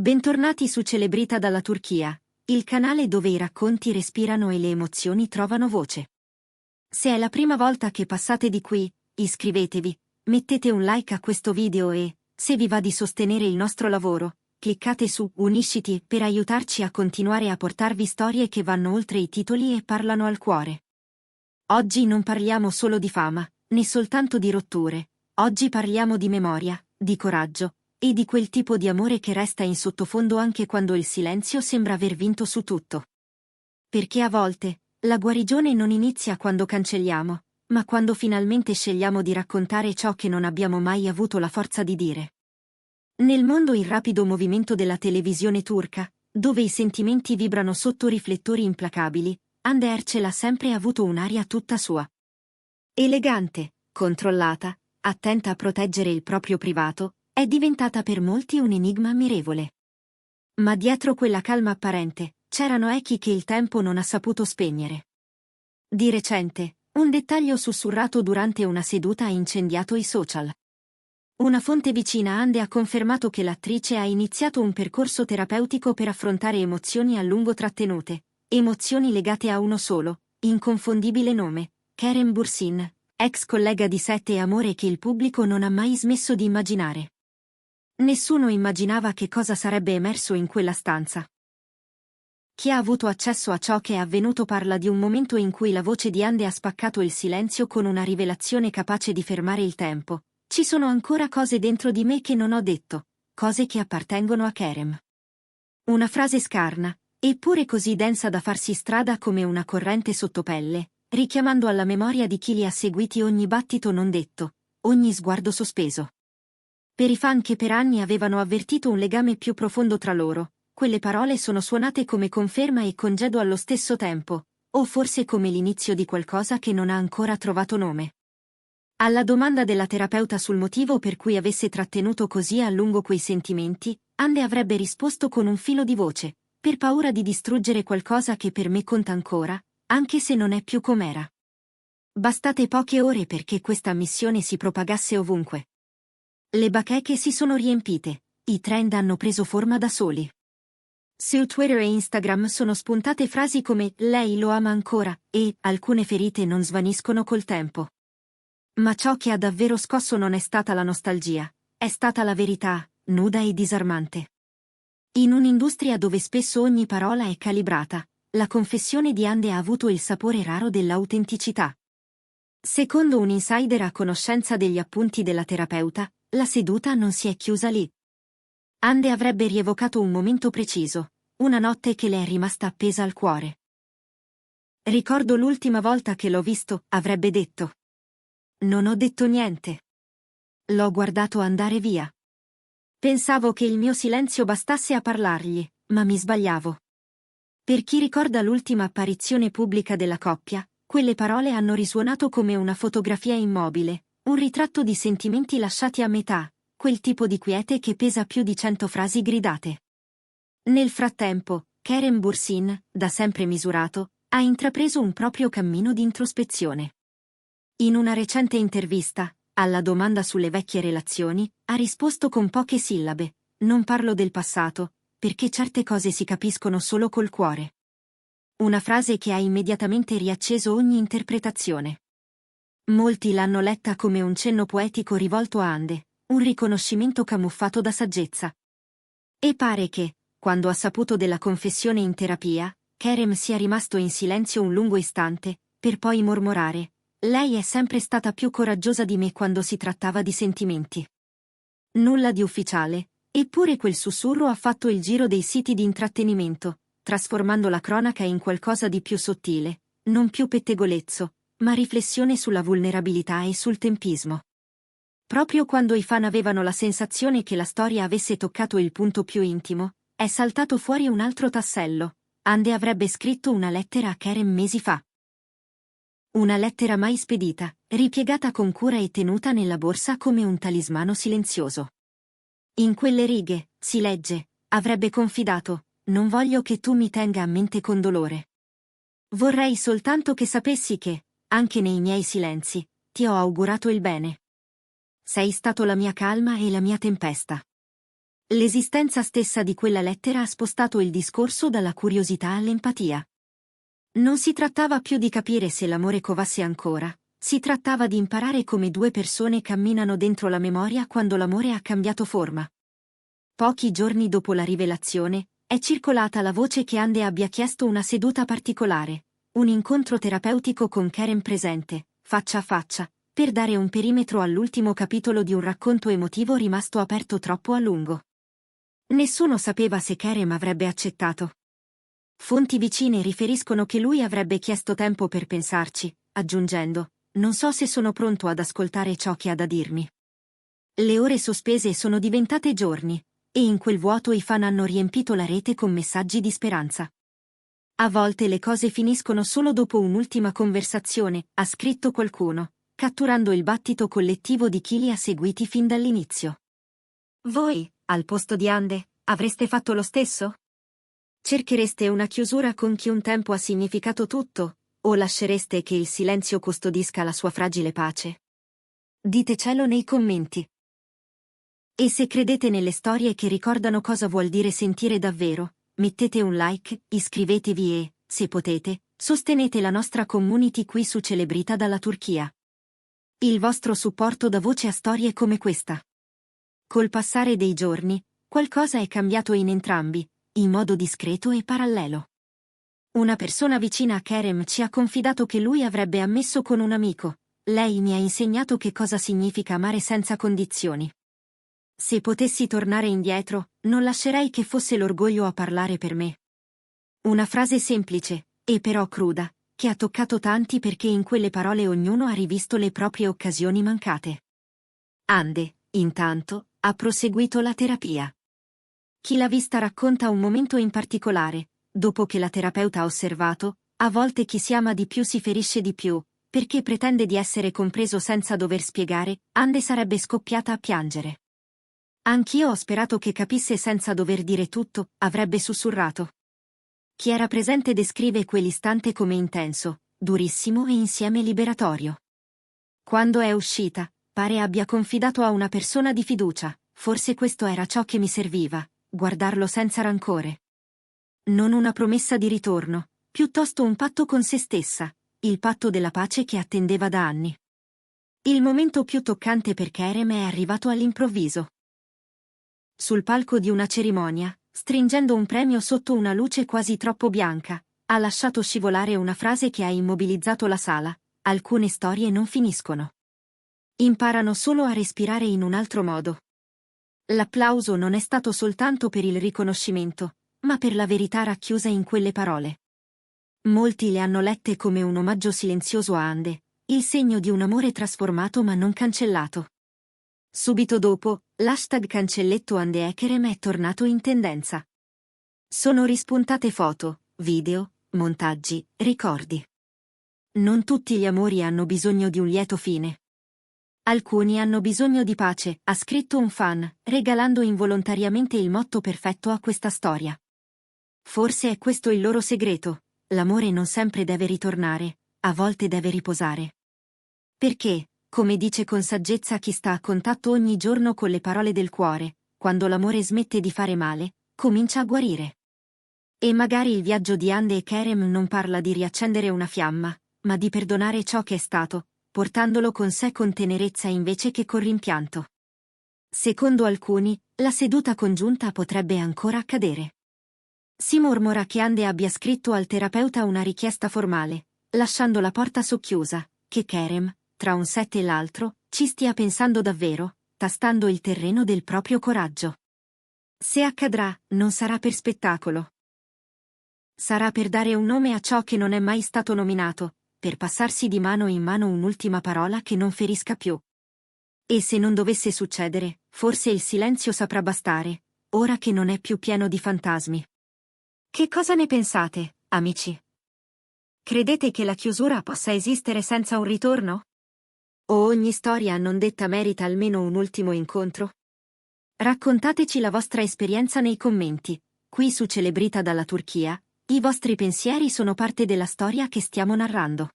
Bentornati su Celebrita dalla Turchia, il canale dove i racconti respirano e le emozioni trovano voce. Se è la prima volta che passate di qui, iscrivetevi, mettete un like a questo video e, se vi va di sostenere il nostro lavoro, cliccate su Unisciti per aiutarci a continuare a portarvi storie che vanno oltre i titoli e parlano al cuore. Oggi non parliamo solo di fama, né soltanto di rotture, oggi parliamo di memoria, di coraggio, e di quel tipo di amore che resta in sottofondo anche quando il silenzio sembra aver vinto su tutto. Perché a volte, la guarigione non inizia quando cancelliamo, ma quando finalmente scegliamo di raccontare ciò che non abbiamo mai avuto la forza di dire. Nel mondo in rapido movimento della televisione turca, dove i sentimenti vibrano sotto riflettori implacabili, Hande Erçel ha sempre avuto un'aria tutta sua. Elegante, controllata, attenta a proteggere il proprio privato, è diventata per molti un enigma ammirevole. Ma dietro quella calma apparente, c'erano echi che il tempo non ha saputo spegnere. Di recente, un dettaglio sussurrato durante una seduta ha incendiato i social. Una fonte vicina a Hande ha confermato che l'attrice ha iniziato un percorso terapeutico per affrontare emozioni a lungo trattenute, emozioni legate a uno solo, inconfondibile nome, Kerem Bürsin, ex collega di Sette e Amore che il pubblico non ha mai smesso di immaginare. Nessuno immaginava che cosa sarebbe emerso in quella stanza. Chi ha avuto accesso a ciò che è avvenuto parla di un momento in cui la voce di Hande ha spaccato il silenzio con una rivelazione capace di fermare il tempo. Ci sono ancora cose dentro di me che non ho detto, cose che appartengono a Kerem. Una frase scarna, eppure così densa da farsi strada come una corrente sottopelle, richiamando alla memoria di chi li ha seguiti ogni battito non detto, ogni sguardo sospeso. Per i fan che per anni avevano avvertito un legame più profondo tra loro, quelle parole sono suonate come conferma e congedo allo stesso tempo, o forse come l'inizio di qualcosa che non ha ancora trovato nome. Alla domanda della terapeuta sul motivo per cui avesse trattenuto così a lungo quei sentimenti, Hande avrebbe risposto con un filo di voce, per paura di distruggere qualcosa che per me conta ancora, anche se non è più com'era. Bastate poche ore perché questa missione si propagasse ovunque. Le bacheche si sono riempite, i trend hanno preso forma da soli. Su Twitter e Instagram sono spuntate frasi come «Lei lo ama ancora» e «Alcune ferite non svaniscono col tempo». Ma ciò che ha davvero scosso non è stata la nostalgia, è stata la verità, nuda e disarmante. In un'industria dove spesso ogni parola è calibrata, la confessione di Hande ha avuto il sapore raro dell'autenticità. Secondo un insider a conoscenza degli appunti della terapeuta, la seduta non si è chiusa lì. Hande avrebbe rievocato un momento preciso, una notte che le è rimasta appesa al cuore. Ricordo l'ultima volta che l'ho visto, avrebbe detto. Non ho detto niente. L'ho guardato andare via. Pensavo che il mio silenzio bastasse a parlargli, ma mi sbagliavo. Per chi ricorda l'ultima apparizione pubblica della coppia, quelle parole hanno risuonato come una fotografia immobile, un ritratto di sentimenti lasciati a metà, quel tipo di quiete che pesa più di 100 frasi gridate. Nel frattempo, Kerem Bürsin, da sempre misurato, ha intrapreso un proprio cammino di introspezione. In una recente intervista, alla domanda sulle vecchie relazioni, ha risposto con poche sillabe: «Non parlo del passato, perché certe cose si capiscono solo col cuore». Una frase che ha immediatamente riacceso ogni interpretazione. Molti l'hanno letta come un cenno poetico rivolto a Hande, un riconoscimento camuffato da saggezza. E pare che, quando ha saputo della confessione in terapia, Kerem sia rimasto in silenzio un lungo istante, per poi mormorare: «Lei è sempre stata più coraggiosa di me quando si trattava di sentimenti». Nulla di ufficiale, eppure quel sussurro ha fatto il giro dei siti di intrattenimento, trasformando la cronaca in qualcosa di più sottile, non più pettegolezzo, ma riflessione sulla vulnerabilità e sul tempismo. Proprio quando i fan avevano la sensazione che la storia avesse toccato il punto più intimo, è saltato fuori un altro tassello. Hande avrebbe scritto una lettera a Kerem mesi fa. Una lettera mai spedita, ripiegata con cura e tenuta nella borsa come un talismano silenzioso. In quelle righe, si legge, avrebbe confidato: «Non voglio che tu mi tenga a mente con dolore. Vorrei soltanto che sapessi che, anche nei miei silenzi, ti ho augurato il bene. Sei stato la mia calma e la mia tempesta». L'esistenza stessa di quella lettera ha spostato il discorso dalla curiosità all'empatia. Non si trattava più di capire se l'amore covasse ancora, si trattava di imparare come due persone camminano dentro la memoria quando l'amore ha cambiato forma. Pochi giorni dopo la rivelazione, è circolata la voce che Ande abbia chiesto una seduta particolare, un incontro terapeutico con Karen presente, faccia a faccia, per dare un perimetro all'ultimo capitolo di un racconto emotivo rimasto aperto troppo a lungo. Nessuno sapeva se Karen avrebbe accettato. Fonti vicine riferiscono che lui avrebbe chiesto tempo per pensarci, aggiungendo: "Non so se sono pronto ad ascoltare ciò che ha da dirmi". Le ore sospese sono diventate giorni, e in quel vuoto i fan hanno riempito la rete con messaggi di speranza. A volte le cose finiscono solo dopo un'ultima conversazione, ha scritto qualcuno, catturando il battito collettivo di chi li ha seguiti fin dall'inizio. Voi, al posto di Ande, avreste fatto lo stesso? Cerchereste una chiusura con chi un tempo ha significato tutto, o lascereste che il silenzio custodisca la sua fragile pace? Ditecelo nei commenti. E se credete nelle storie che ricordano cosa vuol dire sentire davvero, mettete un like, iscrivetevi e, se potete, sostenete la nostra community qui su Celebrita dalla Turchia. Il vostro supporto dà voce a storie come questa. Col passare dei giorni, qualcosa è cambiato in entrambi, in modo discreto e parallelo. Una persona vicina a Kerem ci ha confidato che lui avrebbe ammesso con un amico: "Lei mi ha insegnato che cosa significa amare senza condizioni. Se potessi tornare indietro, non lascerei che fosse l'orgoglio a parlare per me". Una frase semplice, e però cruda, che ha toccato tanti perché in quelle parole ognuno ha rivisto le proprie occasioni mancate. Ande, intanto, ha proseguito la terapia. Chi l'ha vista racconta un momento in particolare: dopo che la terapeuta ha osservato, a volte chi si ama di più si ferisce di più, perché pretende di essere compreso senza dover spiegare, Ande sarebbe scoppiata a piangere. "Anch'io ho sperato che capisse senza dover dire tutto", avrebbe sussurrato. Chi era presente descrive quell'istante come intenso, durissimo e insieme liberatorio. Quando è uscita, pare abbia confidato a una persona di fiducia: "Forse questo era ciò che mi serviva, guardarlo senza rancore". Non una promessa di ritorno, piuttosto un patto con se stessa, il patto della pace che attendeva da anni. Il momento più toccante per Kerem è arrivato all'improvviso. Sul palco di una cerimonia, stringendo un premio sotto una luce quasi troppo bianca, ha lasciato scivolare una frase che ha immobilizzato la sala: "Alcune storie non finiscono. Imparano solo a respirare in un altro modo". L'applauso non è stato soltanto per il riconoscimento, ma per la verità racchiusa in quelle parole. Molti le hanno lette come un omaggio silenzioso a Ande, il segno di un amore trasformato ma non cancellato. Subito dopo, l'hashtag cancelletto Ande Ekerem è tornato in tendenza. Sono rispuntate foto, video, montaggi, ricordi. Non tutti gli amori hanno bisogno di un lieto fine. Alcuni hanno bisogno di pace, ha scritto un fan, regalando involontariamente il motto perfetto a questa storia. Forse è questo il loro segreto: l'amore non sempre deve ritornare, a volte deve riposare. Perché, come dice con saggezza chi sta a contatto ogni giorno con le parole del cuore, quando l'amore smette di fare male, comincia a guarire. E magari il viaggio di Ande e Kerem non parla di riaccendere una fiamma, ma di perdonare ciò che è stato, portandolo con sé con tenerezza invece che con rimpianto. Secondo alcuni, la seduta congiunta potrebbe ancora accadere. Si mormora che Ande abbia scritto al terapeuta una richiesta formale, lasciando la porta socchiusa, che Kerem, tra un set e l'altro, ci stia pensando davvero, tastando il terreno del proprio coraggio. Se accadrà, non sarà per spettacolo. Sarà per dare un nome a ciò che non è mai stato nominato, per passarsi di mano in mano un'ultima parola che non ferisca più. E se non dovesse succedere, forse il silenzio saprà bastare, ora che non è più pieno di fantasmi. Che cosa ne pensate, amici? Credete che la chiusura possa esistere senza un ritorno? O ogni storia non detta merita almeno un ultimo incontro? Raccontateci la vostra esperienza nei commenti. Qui su Celebrita dalla Turchia, i vostri pensieri sono parte della storia che stiamo narrando.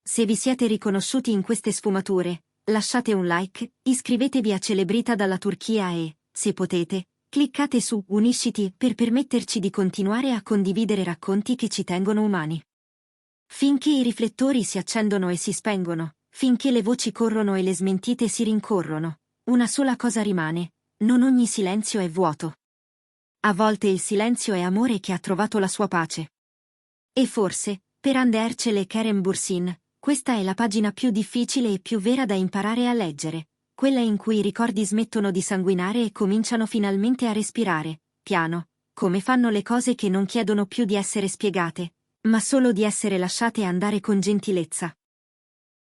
Se vi siete riconosciuti in queste sfumature, lasciate un like, iscrivetevi a Celebrita dalla Turchia e, se potete, Cliccate su Unisciti per permetterci di continuare a condividere racconti che ci tengono umani. Finché i riflettori si accendono e si spengono, finché le voci corrono e le smentite si rincorrono, una sola cosa rimane: non ogni silenzio è vuoto. A volte il silenzio è amore che ha trovato la sua pace. E forse, per Anne Herschel e Karen Bursin, questa è la pagina più difficile e più vera da imparare a leggere, quella in cui i ricordi smettono di sanguinare e cominciano finalmente a respirare, piano, come fanno le cose che non chiedono più di essere spiegate, ma solo di essere lasciate andare con gentilezza.